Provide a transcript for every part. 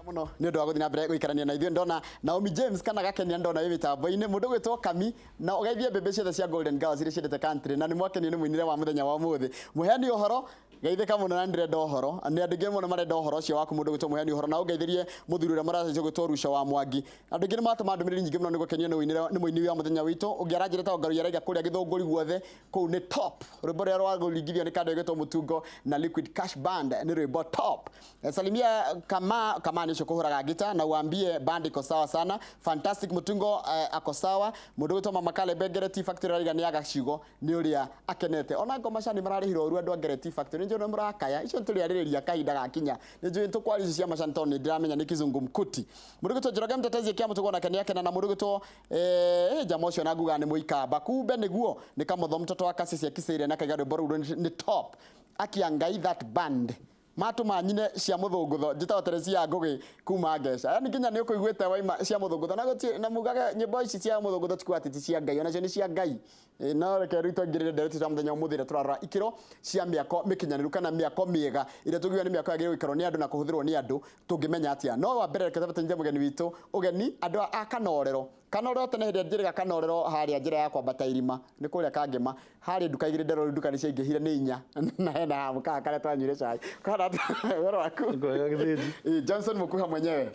muno ni undu wa guthina mbere guikarania na ithuĩ ndona Naomi James kana gakenia ndona wi mitambo-ini mundu gwitwo Kami na ugeithie mbembe ciothe cia Golden Girls iria ciendete country na ni mwakenio ni mwinire wa muthenya wa umuthi muheani uhoro geithika muno na ndirenda uhoro ni andu ngi muno marenda uhoro ucio waku mundu gwitwo muheani uhoro na ugeithirie muthuri uria maracio gwitwo Rusha wa Mwangi andu ngi matuma ndumiriri nyingi muno ni gukenio ni winire ni muini wa muthenya witu ungiaranjire ta ngaru yaraiga kuria githunguri guothe kuu ni top rwimbo ruria rwagurigithio ni kando gwitwo Mutungo na Liquid Cash Band ni rwimbo top salimia kama ni kuhuraga gita na uambie band iko sawa sana fantastic Mutungo ako sawa mundu gwitwo Mama Kale Begere Tea Factory ariga ni agacigo ni uria akenete ona ngoma cani mararihirwo ru andu angere Tea Factory njo murakaya icio tuli aririria kahinda gakinya ni njui ntukwari icio cia macantoni ndiramenya ni kizungu mkuti mundu gwitwo Njoroge Mtetezi kia Mutungo na kenia kena na mundu gwitwo jamo cio na nguga ni muikamba kumbe niguo ni kamotho mtoto wa Kasisi akisire na kaiga rwimbo ni top akiangai that band matuma nyine cia muthungutho njita Teresia Ngugi kuma Ngeca yani kinya ni ukuiguite waima cia muthungutho na mugaga nyimbo ici cia muthungutho tikwati ti cia Ngai ona cio ni cia Ngai no reke rito ngirire ndereti ta muthenya umuthire turara ikiro cia miako mikinyaniru kana miako miega ire tugiwa ni miako yagire ikaro ni andu na kuhuthirwo ni andu tungimenya atia no wa mbere reke tabatenje mugeni witu ugeni andu akanorero kanorero tene hinde njiriga kanorero haria njira ya kwambata irima ni kuria kangema hari nduka igire ndero nduka ni ciingihire ni inya na hena hamu kaka kare twanyire cai kana horo waku ngwega githiji Johnson Mukuha mwenyewe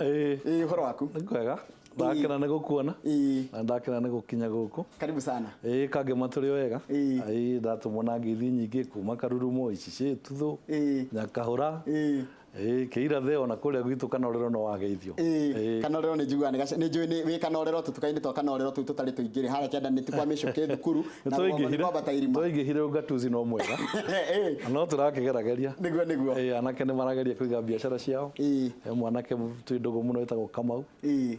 horo waku ngwega ndakena nĩ gũkuona na ndakena nĩ gũkinya gũkũ karibu sana kangema tũrĩ wega ndatumwo na ngeithi nyingĩ kuma Karurumo ici tuthu Nyakahũra Kĩira theo na kuria gwitu kanorero no wageithio kanorero ni njugua ni njui ni wi kanorero tutukaini to kanorero tu tutari tuingire haria kenda ni tikwa micoke thukuru na ngobata irima toingihire ugatuzi no mwega no turakigerageria niguo anake ni marageria kuiga biashara ciao mwanake twindogo muno etagwo Kamau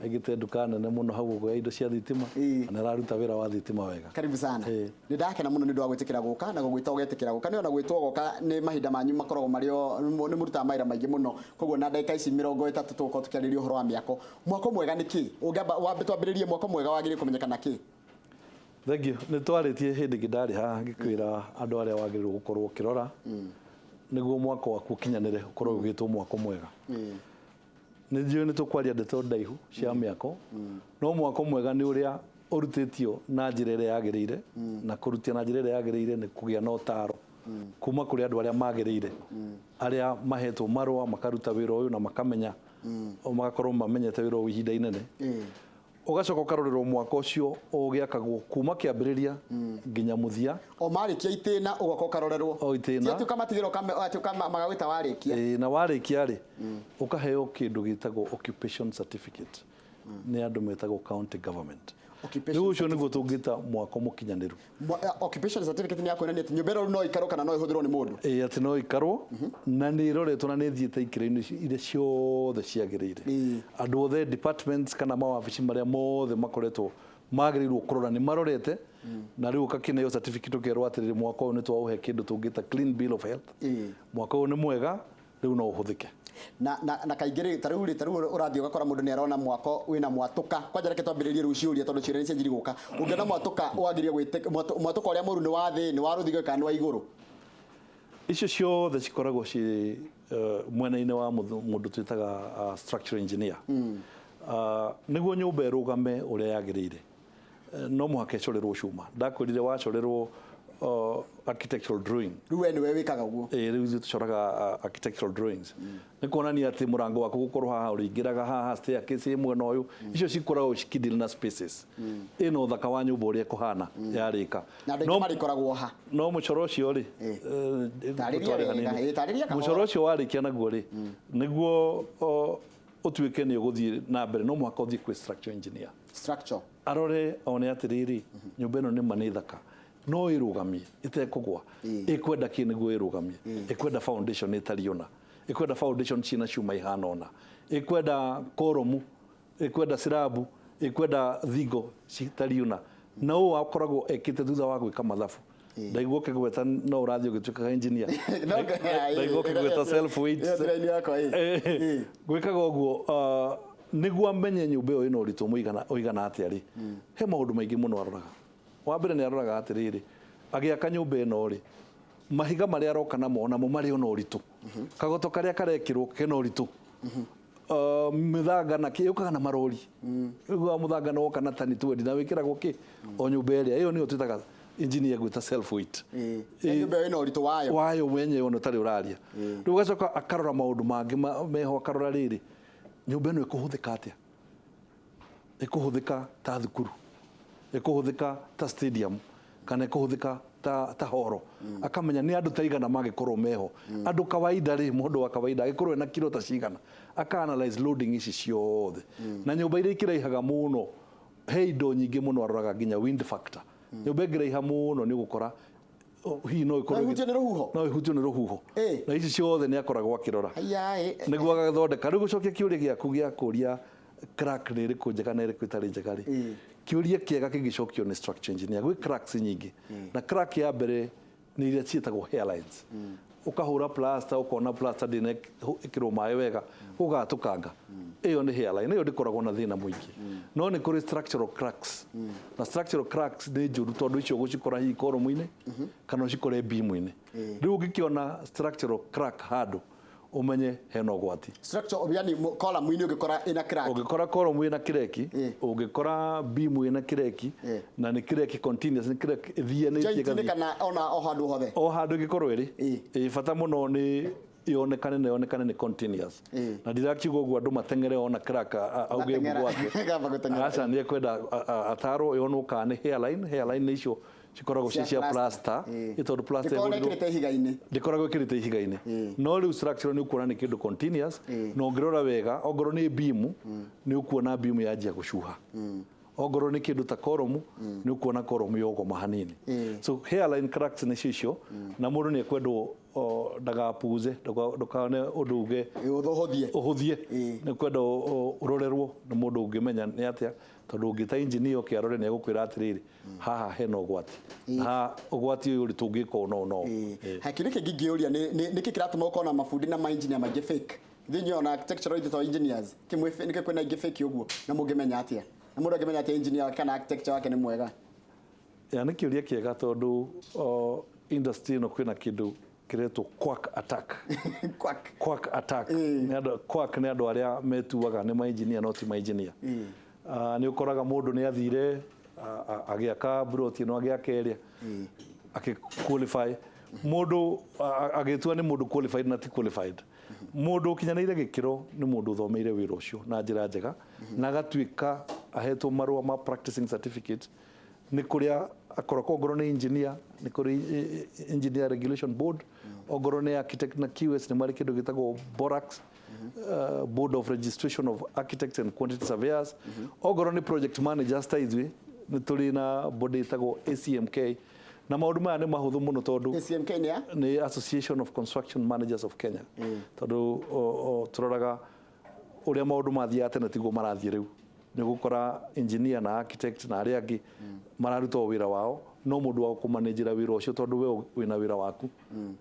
agite duka nene muno hau ugo indo cia thitima na raruta wira wa thitima wega karibu sana ni ndakena muno ni ndu wa gwitikira guka na gugwita ugetikira guka ni ona gwitwo guka ni mahinda manyu makorogo mario ni muruta maira maingi muno koguo na ndagika ici 30 tuko tukiariria uhoro wa miako mwako mwega niki ungamba wambe twambiririe mwako mwega wagire kumenyekana ki thengio ni twaritie hindi ngindari ha ngikwira andu aria wagirirwo gukorwo kirora niguo mwako waku kinyanire ukorwo ugitwo mwako mwega ni njio ni tukwaria ndeto ndaihu cia miako no mwako mwega ni uria urutitio na njira iria yagirire na kurutia na njira iria yagirire ni kugia na utaro kuma kuri andu aria magirire aria mahetwo marwa makaruta wira uyu na makamenya o magakorwo mamenyete wira uyu ihinda inene ugacoka ukarorerwo mwako ucio ugiakagwo kuma kiambiriria nginya muthia o marikia itina ugako ukarorerwo o itina tu kama tigiro kama magawita warikia na warikia ri ukaheo kindu gitagwo occupation certificate ni andu metagwo county government ucio niguo tungita mwako mukinyaniru occupation certificate ni yakwonania ati nyumbero no ikaro kana no ihuthirwo ni mundu ati no ikarwo na ni iroretwo na ni thiete ikire-ini ire ciothe ciagirire andu othe departments kana mawabici maria mothe makoretwo magirirwo kurora ni marorete na riu kakineo certificate ukerwo atiriri mwako uyu ni twauhe kindu tungita clean bill of health mwako uyu ni mwega riu no uhuthike na kaingiri taru urathio gakora mundu ni arona mwako wina mwatuka kwanja reke twambiririe ruciuria tondu ciria cia njiri guka ungiona mwatuka wagiria gwite mwatuka uria muru ni wa thi ni wa ruthigo kana wa iguru icio ciothe cikoragwo ci mwena-ini wa mundu twitaga structural engineer niguo nyumba irugame uria yagirire no muhaka icorerwo cuma ndakwirire wacorerwo architectural drawing ruwe ni wewe kaga uguo riu tucoraga architectural drawings ni kuonania ati murango waku gukorwo haha uringiraga haha staircase mwena uyu icio cikoragwo cikidil na spaces ino thaka wa nyumba uria kuhana yarika no marikoragwo ha no mucoro ucio ri mucoro ucio warikia naguo ri niguo utuike ni uguthie na mbere no mwaka uthie kwi structural engineer structure arore one atiriri nyumba ino ni manithaka no irugamie itekugwa ikwenda kiniguo irugamie ikwenda foundation itariona ikwenda foundation cina cuma ihanona ikwenda koromu ikwenda sirabu ikwenda thigo citariona no akoragwo ekite thutha wa gwika mathabu ndaigwo kigweta no urathio gituika engineer ndaigwo kigweta self weights gwikaga uguo niguo amenye nyumba iyo ina uritu muigana atia ri he maundu maingi muno aroraga wa mbere ni aroraga atiriri agiaka nyumba ino ri mahiga maria aroka namo na mo mari ona uritu kagoto karia karekirwo kena uritu mithanga na kä å kaga na marori wa må thanga no kana tani 20 na wä kä ragwo kä o nyå mba ä rä a ä yo nä yo twätaga engineer gwä ta self weight nyũmba ĩyo ĩna ũritũ wayo wayo mwenye ona tarä å raria rä u gacoka akarora maå ndå mangä meho akarora rä rä nyũmba ä no ä kå hå thä ka atä a ä kå hå thä ka ta thukuru ä kå hå thä ka ta stadium kana ä kå hå thä ka ta horo akamenya nä andå taigana magä korwo meho andå kawaida rä må ndå wa kawaida agä korwo ena kiro ta cigana aka-analyze loading ici ciothe na nyũmba iria ikiraihaga mũno he indo nyingĩ mũno aroraga nginya wind factor nyũmba ĩngĩraiha mũno nĩ ũgũkora hihi no ihutio nĩ rũhuho no ihutio nĩ rũhuho na ici ciothe nĩ akoragwo akĩrora nĩguo agathondeka rĩu gũcokia kĩũria gĩaku gĩa kũria crack nĩ ĩrĩkũ njega na ĩrĩkũ ĩtarĩ njega rĩ kĩũria kĩega kĩngĩcokio nĩ structure engineer gwĩ cracks nyingĩ na crack ya mbere nĩ iria ciĩtagwo hairlines ukahura plaster ukona plaster ndine ikirwo maĩ wega ugatũkanga iyo nĩ hairline iyo ndikoragwo na thĩna mũingĩ no nĩ kũrĩ structural cracks na structural cracks nĩ njũru tondũ icio gũcikora hihi koromu-inĩ kana ũcikore beam-inĩ rĩu ũngĩkĩona structural crack handũ umenye hena ũgwati structure yani column-inĩ ũngĩkora ĩna crack ũngĩkora column ĩna kireki ũngĩkora beam ĩna kireki na nĩ kireki continuous nĩ kireki thianĩtie gathi kana ona o handũ hothe o handũ ĩngĩkorwo ĩrĩ bata mũno nĩ yonekane nĩ continuous na ndirakiuga ũguo andũ mateng'ere ona crack auge gwake aca nĩ ekwenda atarwo yonwo kana nĩ hairline nĩ icio cikoragwo cia plaster ĩtondũ plaster ndĩkoragwo ĩkĩrĩte ihiga-inĩ no rĩu structure nĩ ũkuona nĩ kĩndũ continuous na ũngĩrora wega ongorwo nĩ beam nĩ ũkuona beam yanjia gũcuha ongorwo nĩ kĩndũ ta koromu nĩ ũkuona koromu yogoma hanini so hairline cracks nĩ cicio na mũndũ nĩ ekwendwo ndagapuze ndukane ũndũ uge ũhũthie nĩ kwenda ũrorerwo nĩ mũndũ ũngĩmenya nĩ atĩa tondũ ũngĩta engineer ũkĩarore nĩ egũkwĩra atĩrĩrĩ haha hena ũgwati ha ũgwati ũyũ tũngĩka no hakiri kĩngĩ ingĩũria nĩkĩ kĩratũma ũkorwo na mabundi na ma-engineer maingĩ fake thĩinĩ ona architectural ithe to engineers nĩkĩ kwĩna ingĩ fake ũguo na mũngĩmenya atĩa na mũndũ angĩmenya atĩa engineer kana architecture wake nĩ mwega nĩ kĩũria kĩega tondũ industry ĩno kwĩna kĩndũ kiretwo quack attack quack attack quack nĩ andũ arĩa metuaga nĩ ma-engineer no ti ma-engineer nĩ ũkoraga mũndũ nĩ athire agĩaka broti ĩno agĩaka ĩrĩa qualify mũndũ agĩtua nĩ mũndũ qualified na ti qualified mũndũ ũkinyanĩire gĩkĩro nĩ mũndũ ũthomeire wĩra ũcio na njĩra njega na agatuĩka ahetwo marũa ma practicing certificate nĩ kũrĩa akoragwo ongorwo nĩ engineer nĩ kũrĩ engineer regulation board ongorwo nĩ architect na QS nĩ marĩ kĩndũ gĩtagwo BORAX board of registration of architects and quantity surveyors ongorwo nĩ project managers ta ithuĩ nĩ tũrĩ na body ĩtagwo ACMK na maũndũ maya nĩ mahũthũ mũno tondũ ACMK nĩ Association of Construction Managers of Kenya tondũ tũroraga ũrĩa maũndũ mathiaga tene tiguo marathiĩ rĩu nĩ gũkora engineer na architect na arĩa angĩ mararuta wĩra wao no mũndũ wa kũmanĩnjĩra wĩra ũcio tondũ we wĩna wĩra waku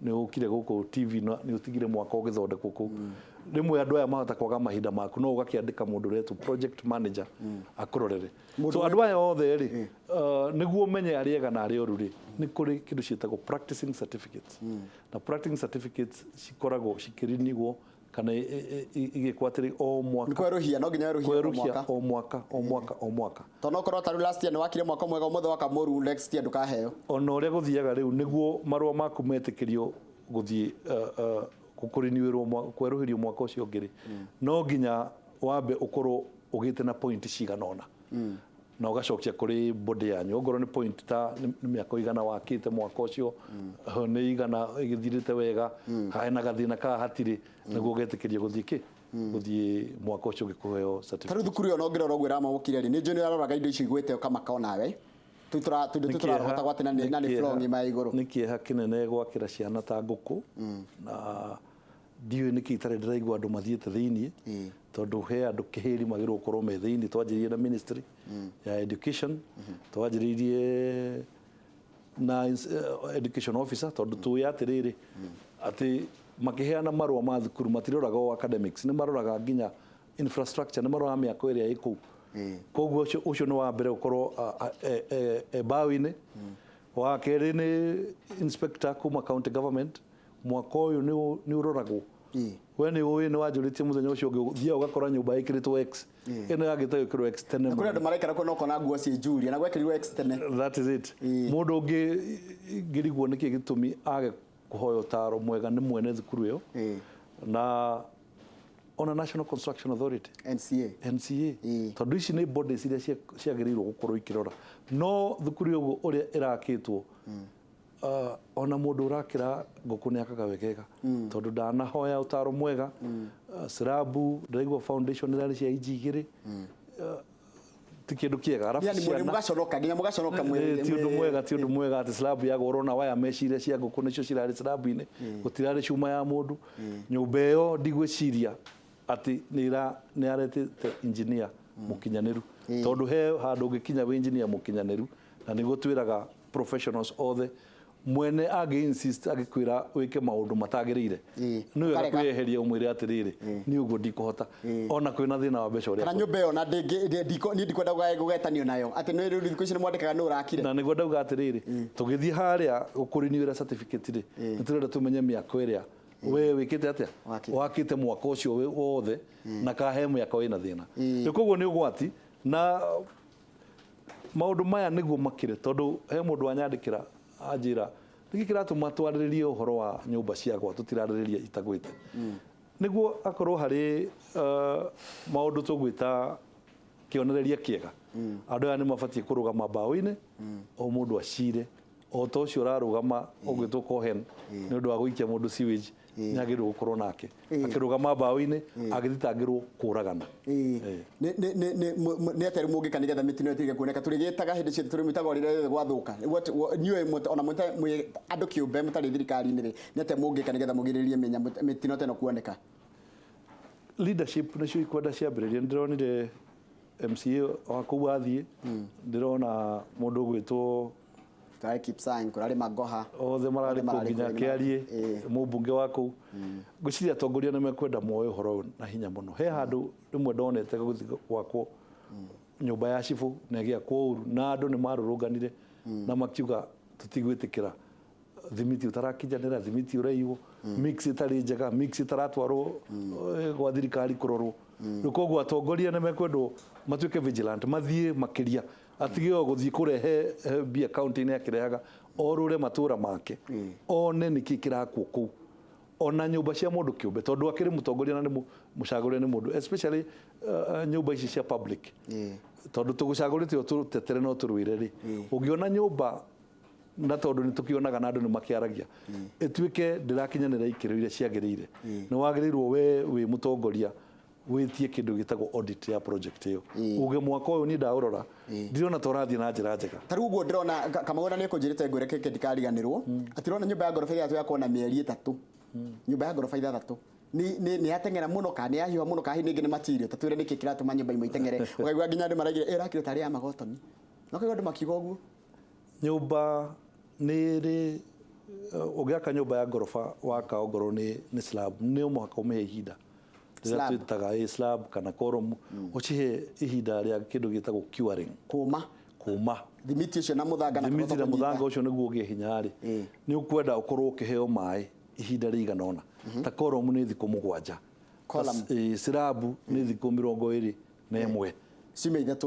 nĩ ũkire gũkũ TV nĩ ũtigire mwaka ũgĩthondekwo kũu rĩmwe andũ aya mahota kwaga mahinda maku no ũgakĩandĩka mũndũ ũretwo project manager akũrorere so andũ aya othe rĩ nĩguo ũmenye arĩa ega na arĩa ũru rĩ nĩ kũrĩ kĩndũ ciĩtagwo practicing certificates na practicing certificates cikoragwo cikĩrinigwo kana igĩkwatĩrĩ o mwaka kwerũhia no nginya werũhia o mwaka tondũ okorwo tarũ last year nĩ wakire mwaka mwega ũmũthĩ waka mũru next year ndũkaheo ona ũrĩa gũthiaga rĩu nĩguo marũa maku metĩkĩrio gũthiĩ kwerũhĩrio mwaka ũcio ũngĩ rĩ no nginya wambe ũkorwo ũgĩte na point cigana ũna na ũgacokia kũrĩ body yanyu ongorwo nĩ point ta mĩaka igana wakĩte mwaka ũcio nĩ igana ĩgĩthirĩte wega hena gathĩna ka hatirĩ nĩguo ũgetĩkĩrio gũthiĩ mwaka ũcio ũgĩkũheo certificate tarĩu thukuru ĩyo no ngĩrora ũguo ĩramamũkire rĩ nĩ njũĩ nĩ ũraroraga indo icio igwĩte ũkamaka nawe tũrahota gwatĩ na nĩ floor ng'ima ya igũrũ nĩ kĩeha kĩnene gwakĩra ciana ta ngũkũ na ndiũĩ nĩkĩ itarĩ ndĩraigua andũ mathiĩte thĩiniĩ tondũ he andũ kĩhĩri magĩrĩirwo gũkorwo me thĩiniĩ twanjĩrĩirie na ministry ya education twanjĩrĩirie na education officer tondũ tũĩ atĩrĩrĩ atĩ makĩheana marũa ma thukuru matiroraga o academics nĩ maroraga nginya infrastructure nĩ maroraga mĩako ĩrĩa ĩ kũu koguo ũcio nĩ wa mbere gũkorwo mbaũ-inĩ wa kerĩ nĩ inspector kuma county government mwaka ũyũ nĩ ũroragwo we nĩ ũĩ nĩ wanjũrĩtie mũthenya ũcio ũngĩ thia ũgakora nyũmba ĩkĩrĩtwo X ĩno yagĩte gwĩkĩrwo X tene kũrĩ andũ maraikara kuo noko na nguo ciĩ Julia na gwekĩrirwo X tene. That is it. Mũndũ ũngĩ ngĩrigwo nĩkĩ gĩtũmi age kũhoya ũtaaro mwega nĩ mwene thukuru ĩyo na ona National Construction Authority NCA tondũ ici nĩ bodies iria ciagĩrĩirwo gũkorwo ikĩrora no thukuru ĩyo ũrĩa ĩrakĩtwo ona mũndũ ũrakĩra ngũkũ nĩ akaga wegega tondũ ndanahoya ũtaaro mwega slabu ndĩraigua foundation ĩrarĩ cia inji igĩrĩ ti kĩndũ kĩega arabu ciana mũgaconoka nginya mũgaconoka mwĩrĩ ti ũndũ mwega atĩ slabu yagũrwo na waya meciria cia ngũkũ nĩcio cirarĩ slabu-inĩ gũtirarĩ cuma ya mũndũ nyũmba ĩyo ndigwĩciria atĩ nĩ aretete engineer mũkinyanĩru tondũ he handũ ũngĩkinya wĩ engineer mũkinyanĩru na nĩguo twĩraga professionals othe mwene insist agĩkwĩra wĩke maũndũ matagĩrĩire nĩ wega kwĩyeheria ũmwĩre atĩrĩrĩ nĩ ũguo ndikũhota ona kwĩna thĩna wa mbeca ũrĩa kana nyũmba ĩyo na niĩ ndikwenda gũgetanio nayo atĩ nĩ rĩu thikũ ici nĩ mwandĩkaga nĩ ũrakire na nĩguo ndauga atĩrĩrĩ tũgĩthiĩ harĩa gũkũrinio certificate-rĩ nĩ tũrenda tũmenye mĩako ĩrĩa we wĩkĩte atĩa wakĩte mwako ũcio wothe na kahe mwako wĩna thĩna rĩu koguo nĩ ũgwati na maũndũ maya nĩguo makĩrĩ tondũ he mũndũ wanyandĩkĩra anjĩra nĩkĩ kĩratũma twarĩrĩrie ũhoro wa nyũmba ciakwa tũtirarĩrĩria itagwĩte nĩguo akorwo harĩ maũndũ tũgwĩta kĩonereria kĩega andũ aya nĩ mabatiĩ kũrũgama mbaũ-inĩ o mũndũ acire o ta ũcio ũrarũgama ũgwĩtwo Cohen nĩ ũndũ wa gũikia mũndũ sewage nĩ agĩrĩirwo gũkorwo nake akĩrũgama mbaũ-inĩ agĩthitangĩrwo kũragana nĩ atĩa rĩu mũngĩka nĩgetha mĩtino ĩtige kuoneka tũrĩgĩtaga hĩndĩ ciothe tũrĩmĩtaga rĩrĩa gwathũka nyuĩ ona mwĩ andũ kĩũmbe mũtarĩ thirikari-inĩ nĩ atĩa mũngĩka nĩgetha mũgirĩrĩrie mĩtino ta ĩno kuoneka leadership nĩcio ikwenda ciambĩrĩria nĩndĩronire MCA wa kũu athiĩ ndĩrona mũndũ ũgwĩtwo kũrarĩ Magoha othe mararĩ kũ nginya Kĩariĩ mũmbunge wa kũu ngwĩciria atongoria nĩ mekwenda moe ũhoro na hinya mũno he handũ rĩmwe ndonete gũthiĩ gwakwo nyũmba ya cibũ na ĩgĩakwo ũru na andũ nĩ marũrũnganire na makiuga tũtigwĩtĩkĩra thimiti ũtarakinyanĩra thimiti ũraiywo mix ĩtarĩ njega mix ĩtaratwarwo gwa thirikari kũrorwo rĩu koguo atongoria nĩ mekwendwo matuĩke vigilant mathiĩ makĩria atige o gũthiĩ kũrehe mbia kaunti-inĩ akĩrehaga orũre matũra make one nĩkĩ kĩrakwo kũu ona nyũmba cia mũndũ kĩũmbe tondũ akĩrĩ mũtongoria na nĩ mũcagũre nĩ mũndũ especially nyũmba ici cia public tondũ tũgũcagũrĩte o tũtetere no tũrũire-rĩ ũngĩona nyũmba na tondũ nĩ tũkĩonaga na andũ nĩ makĩaragia ĩtuĩke ndĩrakinyanĩra ikĩro iria ciagĩrĩire nĩ wagĩrĩirwo we wĩ mũtongoria wĩtie kĩndũ gĩtagwo audit ya project ĩyo uge mwaka ũyũ niĩ ndaũrora ndirona ta ũrathiĩ na njĩra njega ta rĩu ũguo ndĩrona Kamau nĩ ekũnjĩrĩte ngwĩre ndikariganĩrwo atĩ ũrona nyũmba ya ngoroba ĩrĩa yakorwo na mĩeri 3 nyũmba ya ngoroba 3 nĩ yateng'era mũno kana nĩ yahiũha mũno kana hihi nĩngĩ nĩ material ta twĩre nĩkĩ kĩratũma nyũmba imwe iteng'ere ũkaigua nginya andũ maraigire ĩrakĩrwo tarĩ ya magotoni no kaigua andũ makiuga ũguo nyũmba nĩ ĩrĩ ũgĩaka nyũmba ya ngoroba waka ongorwo nĩ slab nĩ mũhaka ũmĩhe ihinda rĩrĩa twĩtaga slab kana column ũcihe ihinda rĩa kĩndũ gĩtagwo curing kũma thimiti ũcio na mũthanga na mũthanga ũcio nĩguo ũgĩe hinya-rĩ nĩ ũkwenda ũkorwo ũkĩheo maĩ ihinda rĩigana ũna ta column nĩ thikũ 7 slab nĩ thikũ 21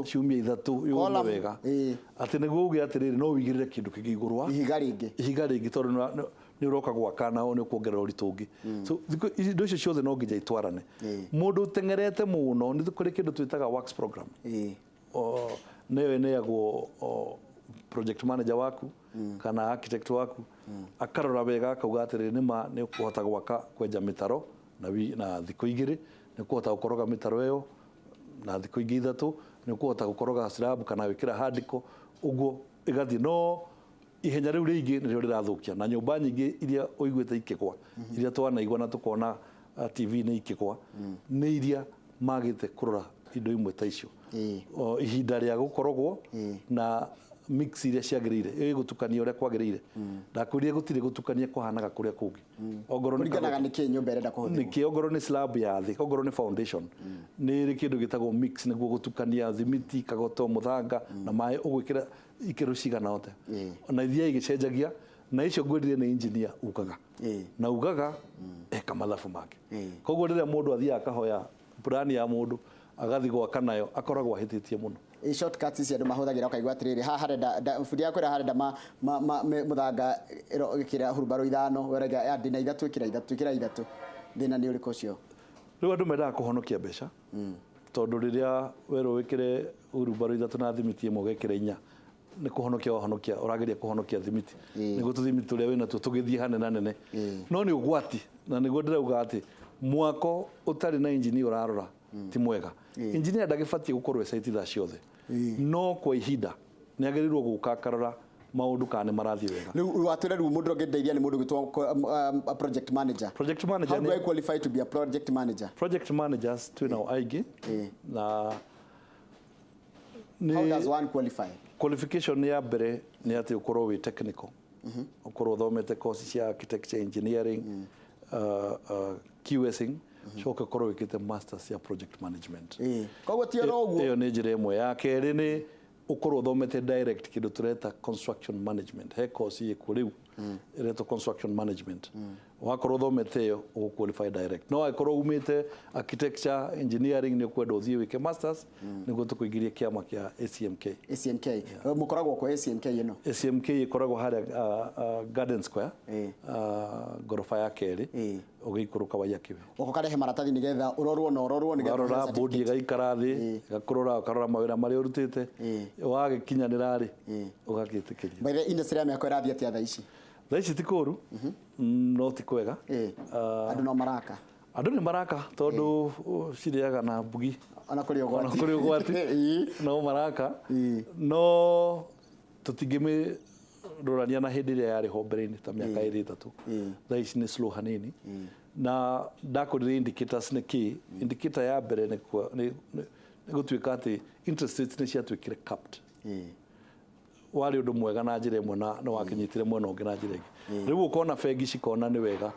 ciumia ithatũ yũme wega atĩ nĩguo uge atĩrĩrĩ no wĩigĩrĩre kĩndũ kĩngĩ igũrũ wa ihiga rĩngĩ tondũ nĩ ũroka gwaka nao nĩ kuongerera ũritũ ũngĩ so indo icio ciothe no nginya itwarane mũndũ ũteng'erete mũno nĩ kũrĩ kĩndũ twĩtaga works program nĩyo ĩneagwo project manager waku kana architect waku akarora wega akauga atĩrĩrĩ nĩma nĩ ũkũhota gwaka kwenja mĩtaro na thikũ 2 nĩ ũkũhota gũkoroga mĩtaro ĩyo na thikũ ingĩ 3 nĩ ũkũhota gũkoroga slab kana wĩkĩra handiko ũguo ĩgathiĩ no ihenya rĩu rĩingĩ nĩrĩo rĩrathũkia na nyũmba nyingĩ iria ũiguĩte ikĩgwa iria twanaigua na tũkona TV nĩ ikĩgwa nĩ iria magĩte kũrora indo imwe ta icio ihinda rĩa gũkorogwo na mix iria ciagĩrĩire ĩgũtukania ũrĩa kwagĩrĩire ndakwĩrire gũtirĩ gũtukania kũhanaga kũrĩa kũngĩ ongorwo nĩkĩ nyũmba ĩrenda kũhũthĩrwo nĩkĩ ongorwo nĩ slab ya thĩ ongorwo nĩ foundation nĩ ĩrĩ kĩndũ gĩtagwo mix nĩguo gũtukania thimiti kagoto mũthanga na maĩ ũgwĩkĩra ikĩro cigana ote na ithia igĩcenjagia na icio ngwĩrire nĩ engineer ugaga na ugaga eka mathabu make koguo rĩrĩa mũndũ athiaga akahoya plan ya mũndũ agathi gwaka nayo akoragwo ahĩtĩtie mũno shortcuts ici andũ mahũthagĩra ũkaigua atĩrĩrĩ haha harenda bundi yakwĩra harenda mũthanga gĩkĩra hurumbarũ ithano werega ndĩna ithatũ ĩkĩra ithatũ thĩna nĩ ũrĩkũ ũcio rĩu andũ mendaga kũhonokia mbeca tondũ rĩrĩa werwo wĩkĩre hurumbarũ ithatũ na thimiti ĩmwe ũgekĩra inya nĩ kũhonokia ũrageria kũhonokia thimiti nĩguo tũthimiti tũrĩa wĩna tuo tũgĩthiĩ hanene hanene no nĩ ũgwati na nĩguo ndĩrauga atĩ mwako ũtarĩ na injini ũrarora ti mwega injini ndagĩbatiĩ gũkorwo site thaa ciothe no kwa ihinda nĩ agĩrĩirwo gũka akarora maũndũ kana nĩ marathiĩ wega rĩu watwĩra rĩu mũndũ ũngĩndeithia nĩ mũndũ gwĩtwo project manager how do I qualify to be a project manager project managers twĩnao aingĩ na how does one qualify qualification ya mbere nĩ atĩ ũkorwo wĩ technical ũkorwo thomete course cia architecture engineering QSing coka ũkorwo wĩkĩte masters ya project management koguo ti oro ũguo ĩyo nĩ njĩra ĩmwe ya kerĩ nĩ ukorwo uthomete direct kindu tureta construction management he course ĩkuo rĩu iretwo construction management wakorwo uthomete yo uqualify direct no akorwo umite architecture engineering ni kwenda uthie wike masters niguo tukuingiria kiama kia ACMK mukoragwo kwa ACMK ino ACMK ikoragwo haria Garden Square gorofa ya keri ugiikuruka wa yakiwe uko karehe maratathi nigetha urorwo nigetha bodi igaikara thi ukarora mawira mari urutite wagikinyanira ri ugagitikiria by the industry ya mĩako ĩrathiĩ atĩa thaa ici ti kũru no ti kwega andũ no maraka andũ nĩ maraka tondũ cirĩaga na mbugi ona kũrĩ ũgwati no maraka no tũtingĩmĩrorania na hĩndĩ ĩrĩa yarĩ ho mbere-inĩ ta mĩaka ĩrĩ ĩtatũ thaa ici nĩ slow hanini na ndakũrĩrĩa indicators nĩ kĩ indicator ya mbere nĩ gũtuĩka atĩ interest rates nĩ ciatuĩkire capped wari undu mwega na njira imwe na wakinyitire mwena ungi na njira ingi riu ukona bengi cikona ni wega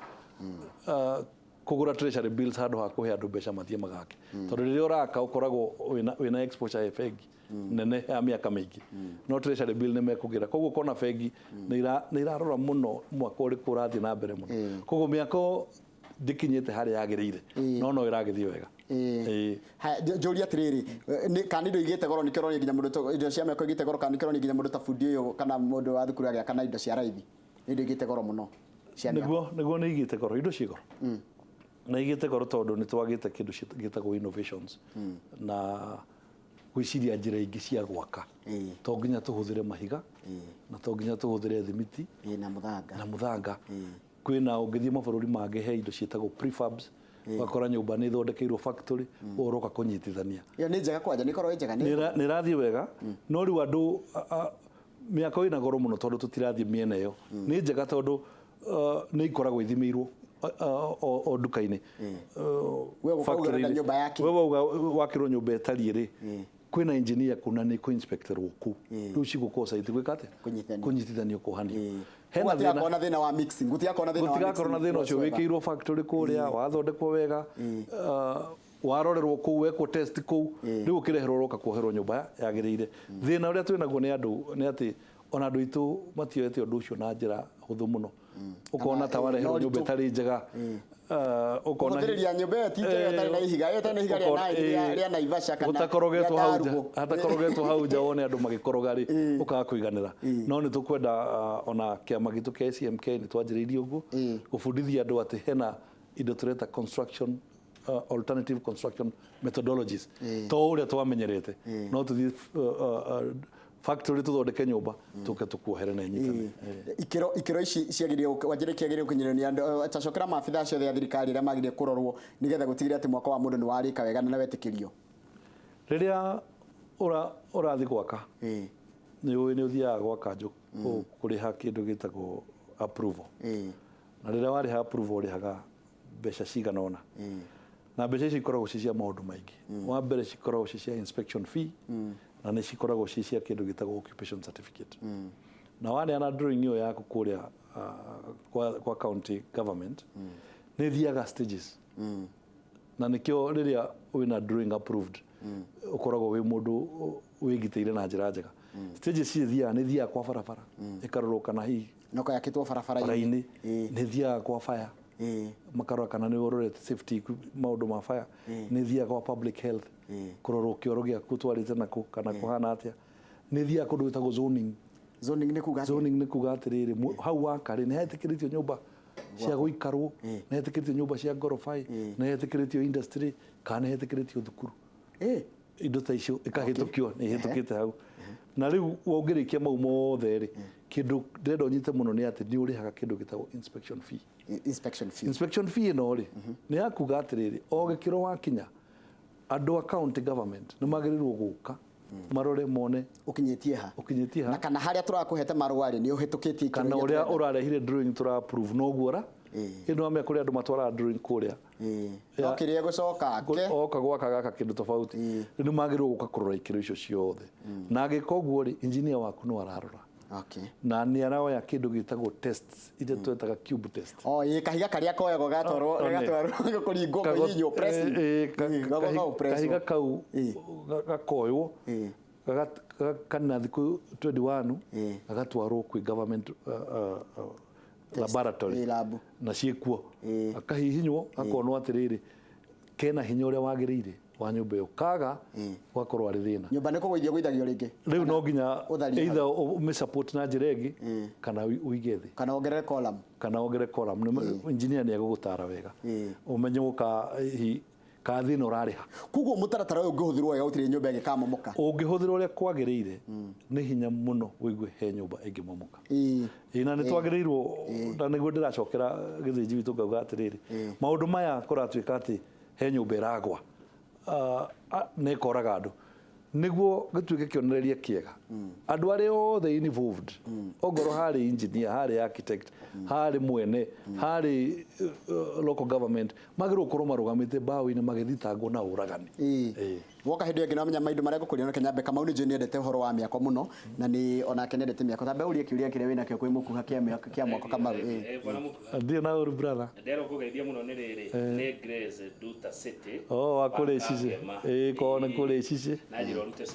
kugura treasury bills handu ha kuhe andu mbeca mathie magake tondu riria uraka ukoragwo wina exposure ya bengi nene ya miaka mingi no treasury bill ni mekugira koguo ukona bengi ni irarora muno mwaka uri kurathie na mbere muno koguo miako ndikinyite haria yagirire no iragithie wega Joria atiriri kana indo igite goro nikero nginya mundu indo cia meko igite goro kana nikero nginya mundu ta bundi uyu kana mundu wa thukuru ya kana indo cia raithi indo igite goro muno cia niguo ni igite goro indo cia goro na igite goro tondu ni twagite kindu gitagwo innovations na gwiciria njira ingi cia gwaka to nginya tuhuthire mahiga na to nginya tuhuthire thimiti na muthanga kwina ungithie mabũrũri mangĩ he indo cietagwo prefabs wakora nyũmba nĩ ithondekeirwo factory uroka kunyitithania iyo nĩ njega kwanja nĩ korwo njega nĩ rathie wega no riu andu mĩako ĩna goro mũno tondu tutirathie miena ĩyo nĩ njega tondu nĩ ikoragwo ithimirwo o nduka-inĩ wewe wakirwo nyũmba ĩtariĩ rĩ kwina engineer kuna ni ku inspector woku riu cigũkorwo site gwĩkate kunyitithanio kuhania hena thina wa mixing gutigakorwo na thina ucio wikirwo factory kuria wathondekwo wega warorerwo kuu wekwo test kuu riu ukireherwo roka kuoherwo nyumba yagirire thina uria twinaguo ni andu ni ati ona andu itu matioete undu ucio na njira huthu muno ukona ta wareherwo nyumba itari njega ukona thiriria nyumba tije itari na ihiga ria Naivasha kana hatakorogetwo hau nja wone andu magikoroga ri ukaga kuiganira no ni tukwenda ona kiama gitu kia ACMK ni twanjiriirie uguo gubundithia andu ati hena indo tureta construction alternative construction methodologies to uria twamenyerete no tuthi factory tuthondeke nyumba tuke tukuohere na nyitane ikiro ici ciagirio wanjire kiagirio kunyirania tacokera maabitha ciothe ya thirikari ria magirie kurorwo nigetha gutigira ati mwako wa mundu ni warika wega na wetikirio riria urathi gwaka ni uthiaga gwaka nju kuriha kindu gitagwo approval na riria wariha approval urihaga mbeca cigana ona na mbeca ici ikoragwo cia maundu maingi wa mbere cikoragwo cia inspection fee na nĩ cikoragwo cia kindu gitagwo occupation certificate na waneana drawing iyo yaku kuria kwa county government nĩ thiaga stages na nikio riria wina drawing approved ukoragwo wi mundu wigiteire na njira njega stages nĩ thiaga kwa barabara ikarorwo kana hihi noko yakitwo barabara-ini nĩ thiaga kwa fire makarora kana nĩ ũrorete safety maũndũ ma fire nĩ thiaga kwa public health kũrorwo kĩoro gĩaku twarĩte nako kana kũhana atĩa nĩ thiaga kũndũ gwĩtagwo zoning nĩ kuga atĩrĩrĩ hau wakarĩ nĩ hetĩkĩrĩtio nyũmba cia gũikarwo nĩ hetĩkĩrĩtio nyũmba cia ngoroba nĩ hetĩkĩrĩtio industry kana nĩ hetĩkĩrĩtio thukuru indo ta icio ikahĩtũkio nĩ ihĩtũkĩte hau na rĩu wongĩrĩkia mau mothe rĩ kĩndũ ndĩrenda ũnyite mũno nĩ atĩ nĩ ũrĩhaga kĩndũ gĩtagwo inspection fee ĩno rĩ nĩ yakuga atĩrĩrĩ o gĩkĩro wakinya andũ a county government nĩ magĩrĩirwo gũka marore mone ukinyĩtie ha na kana harĩa tũrakũhete marũa rĩ nĩ ũhĩtũkĩtie kana ũrĩa ũrarehire drawing tũra approve no guora ĩno amenya kũrĩa andũ matwaraga drawing kũrĩa no kĩrĩa gũcoka oka gwaka gaka kĩndũ tofauti nĩ magĩrĩirwo gũka kũrora ikĩro icio ciothe na agĩka ũguo rĩ engineer waku no ararora na nĩ aroya kĩndũ gĩtagwo tests iria twetaga cube test kahiga karĩa koyagwo gatwarwo kũringwo kũhihinywo press kahiga kau gakoywo kana thikũ 21 gagatwarwo kwĩ government laboratory na ciĩkuo akahihinywo akonwo atĩrĩrĩ kena hinya ũrĩa wagĩrĩire wa nyũmba ĩyo kaga gwakorwo arĩ thĩna nyũmba nĩ kũgũithio gũithagio rĩngĩ rĩu no nginya either ũmĩ support na njĩra ĩngĩ kana ũige thĩ kana ongerere column engineer nĩ egũgũtara wega ũmenye ka thĩna ũrarĩha koguo mũtaratara ũyũ ũngĩhũthĩrwo wega gũtirĩ nyũmba ĩngĩkamomoka ũngĩhũthĩra ũrĩa kwagĩrĩire nĩ hinya mũno wĩigue he nyũmba ĩngĩmomoka na nĩ twagĩrĩirwo na nĩguo ndĩracokera gĩthĩnji witũ ngauga atĩrĩrĩ maũndũ maya kũratuĩka atĩ he nyũmba ĩragwa nĩ ĩkoraga andũ nĩguo gĩtuĩke kĩonereria kĩega andũ arĩa othe involved ongorwo harĩ engineer harĩ architect harĩ mwene harĩ local government magĩrĩirwo gũkorwo marũgamĩte mbaũ-inĩ magĩthitangwo na ũragani woka hĩndĩ ĩngĩ namenya maũndũ marĩa ngũkũria na Kĩnyambe Kamau nĩ nyendete ũhoro wa mĩako mũno na nĩ onake nĩendete mĩako tambe ũrie kĩũria kĩrĩa wĩna kĩo kwĩ mũkuha kĩa mwako Kamau ndio na ũru brother ndero kũgeithia mũno nĩ rĩrĩ nĩ Grace Duta City akũrĩ cici kone kũrĩ cici na njĩra ũrute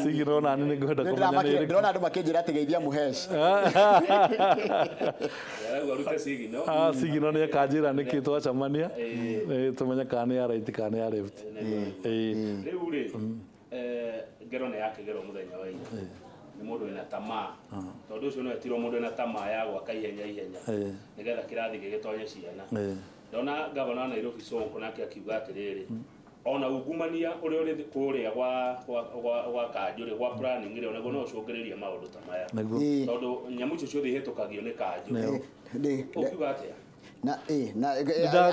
sigino na nĩ ngwenda kũmenya nĩ ndĩrona andũ makĩnjĩra atĩ geithia mũheci sigino nĩ akanjĩra nĩkĩ twacamania tũmenye kana nĩ right kana nĩ left rĩu rĩ ngero nĩ yakĩgerwo mũthenya wa ira nĩ mũndũ wĩna tamaa tondũ ũcio no etirwo mũndũ wĩna tamaa ya gwaka ihenya nĩgetha kĩrathi gĩgĩtonye ciana ndona gavana wa Nairobi Sonko nake akiuga atĩrĩrĩ ona ungumania ũrĩa ũrĩ kũrĩa gwa kanjũ gwa planning ĩrĩa onaguo no ũcũngĩrĩrie maũndũ ta maya tondũ nyamũ icio ciothe ihĩtũkagio nĩ kanjũ ũkiuga atĩa na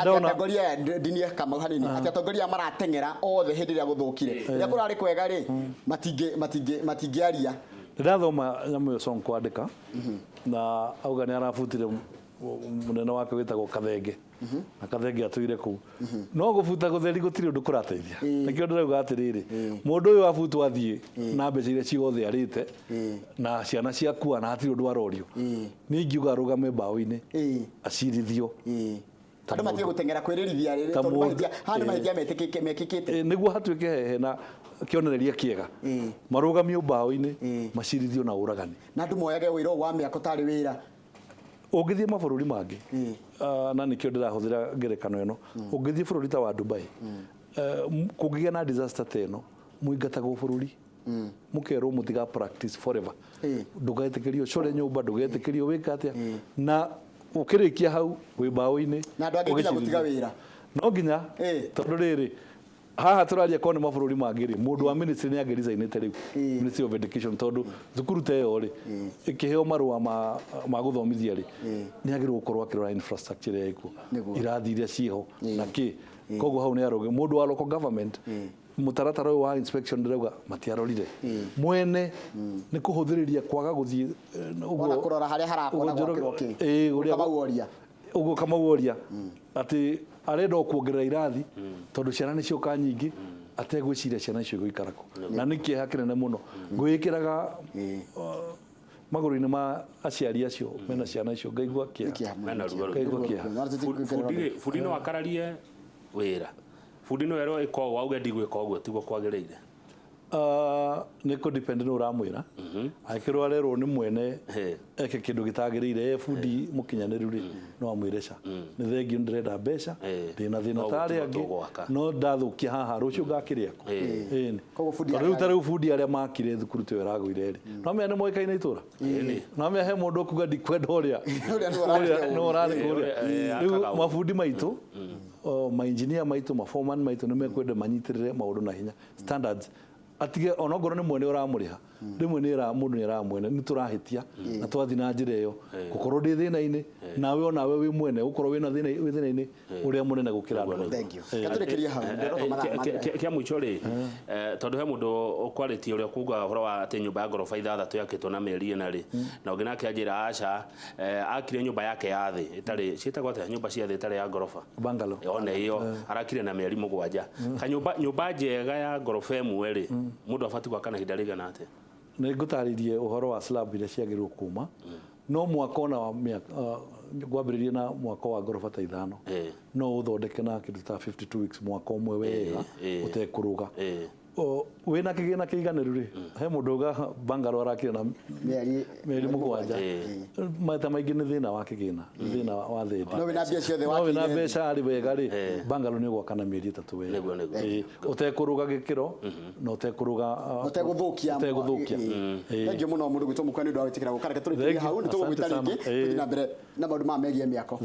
atongoria ndinie Kamau hanini ati atongoria marateng'era othe hĩndĩ ĩrĩa gũthũkire rĩrĩa kũrarĩ kwega rĩ matingĩaria ndathoma nyamũ ĩyo Sonko andĩka na auga nĩ arabutire munene wake wĩtagwo Kathenge na Kathenge atũire kũu no gũbuta gũtheri gũtirĩ ũndũ kũrateithia nĩkĩo ndĩrauga atĩrĩrĩ mũndũ ũyũ abutwo athiĩ na mbeca iria ciothe arĩte na ciana ciakua na hatirĩ ũndũ arorio niĩ ingiuga arũgame mbaũ-inĩ acirithio andũ matige gũteng'era kwĩrĩrithia rĩrĩ tondũ mahĩtia nĩ mahĩtia mekĩkĩte nĩguo hatuĩke hehe na kĩonereria kĩega marũgamio mbaũ-inĩ macirithio na ũragani na andũ moyage wĩra wa mĩako tarĩ wĩra ũngĩthiĩ mabũrũri mangĩ na nĩkĩo ndĩrahũthĩra ngerekano ĩno ũngĩthiĩ bũrũri ta wa Dubai kũngĩgĩa na disaster ta ĩno mũingatagwo bũrũri mũkerwo mũtiga practice forever ndũgetĩkĩrio ũcore nyũmba ndũgetĩkĩrio wĩka atĩa na ũkĩrĩkia hau wĩ mbaũ-inĩ na andũ angĩ nginya gũtiga wĩra no nginya tondũ rĩrĩ haha tũraria kone mabũrũri mangĩ rĩ mũndũ wa ministry nĩ angĩresign-ĩte rĩu Ministry of Education tondũ thukuru ta ĩyo rĩ ĩkĩheo marũa ma gũthomithia rĩ nĩ agĩrĩirwo gũkorwo akĩrora infrastructure ĩrĩa ĩkuo irathi iria ciĩho na kĩ koguo hau nĩ aroge mũndũ wa local government mũtaratara ũyũ wa inspection ndĩrauga matiarorire mwene nĩ kũhũthĩrĩria kwaga gũthiĩ ũguo kũrora harĩa harakora gwakĩrwo ũguo Kamau atĩ arenda kuongerera irathi tondũ ciana nĩ cioka nyingĩ ategwĩciria ciana icio igũikarako na nĩ kĩeha kĩnene mũno ngwĩkĩraga magũrũ-inĩ ma aciari acio mena ciana icio ngaigua kĩeha bundi no akararie wĩra bundi no erwo ĩka ũguo auge ndigwĩka ũguo tiguo kwagĩrĩire nä kå depend nä å ramwä ra angä rwo arerwo nä mwene eke kä ndå gä tagä bundi må kinyanä ru rä no amwä re ca nä thengio nä ndärenda mbeca ndä na thä na tarä angä no ndathå kia haha rå cio ngakä rä ako rä u ta rä u bundi arä a makire thukuru tä yo ä ragå ire rä no mä nä moäkaine itå ra no mä he må ndå kuga ndikwenda å rä a nä å rarä kå rä a rä u mabundi maitå mainjinia maitå mafoman maitå nä mekwenda manyitä rä re maå ndå na hinya standards atige ona ngoro nä mwene å ramå rä ha rä mwe nä må ndå nä aramwene nä tå rahä tia na twathi na njä ra ä yo gå korwo ndä thä na-inä nawe onawe wä mwene gå korwo wä na thä na-inä å rä a må nene gå kä ra andå kä a må ico rä tondå he må ndå å kwarä tie å rä a kuga horo wa atä nyå mba ya ngoroba ithathatå yakä two na mä eri ä na rä na å ngä nake anjä ra aca akire nyå mba yake ya thä ĩtarĩ ciĩtagwo atä nyå mba cia thä ĩtarä ya ngoroba one ä yo arakire na mä eri må gwanja nyå mba njega ya ngoroba ĩmwe rĩ må ndå abati gwaka na ihinda rĩigana atä nä ngå tarä rie å horo wa slab iria ciagä rwo kuma no mwaka ona gwambä rä rie na mwaka wa ngoroba ta ithano no å thondeke na kä ndå ta 52 weeks mwaka å mwe wega å tekå rå ga wä na kä gä na kä iganä ru rä he må ndå uga bangaro arakire na meri må gwanja maita maingä nä thä na wa kä gä na thä na wa thendi no wä na mbeca arä wega rä bangaro nä gwaka na mä eri ätatå wega å tekå rå ga gä kä ro na å tekå rå ga å tegå thå kia thengio må no må ndå gwä two må kwa nä å ndå wa gwä tä kä ra gå kareke tå rä kä hau nä tå gå gwä ta rä ngä tå thiä na mbere na maå ndå maya megiä mä ako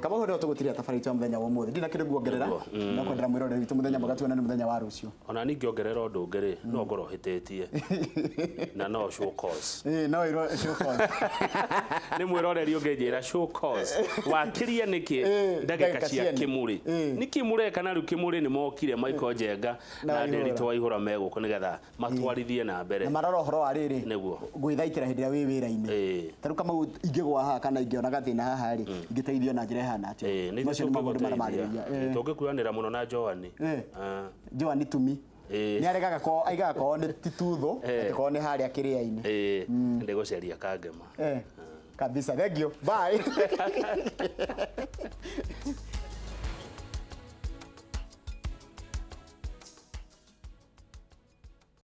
kama hå ndå tå gå tiria tabarä wa må thenya wa må thä ndina kä rä nguongerera na kwendera mwä roreri witå må thenya mwega tuonane må thenya wa rå cio ona ningä ongerera å ndå ngä rä no ngoro hä tä tie na no show cause no iro show cause nä mwä roreri å ngä njä ra show cause wakirie nä kä ndagä cia kä må rä nä kä må reka na rä u kä må rä nä mokire maiko njenga na ndäritå wa ihå ra megå kå nä getha matwarithie na mbere na marora å horo wa rä rä nĩguo gwä thaitä ra hä ndä ä rä a wä wä ra-inä tarä u kamau ingä gwa haha kana ingä ona gathä na haha rä ingä teithio na njä ra ihana atä macio nä maå ndå marä marä ria tå ngä kuanä ra må no na Joani Joani tumi nä aregaga aigaga korwo nä tituthå atä korwo nä harä a kä rä a-inä ndä gå ceria kangema kabisa thengio bye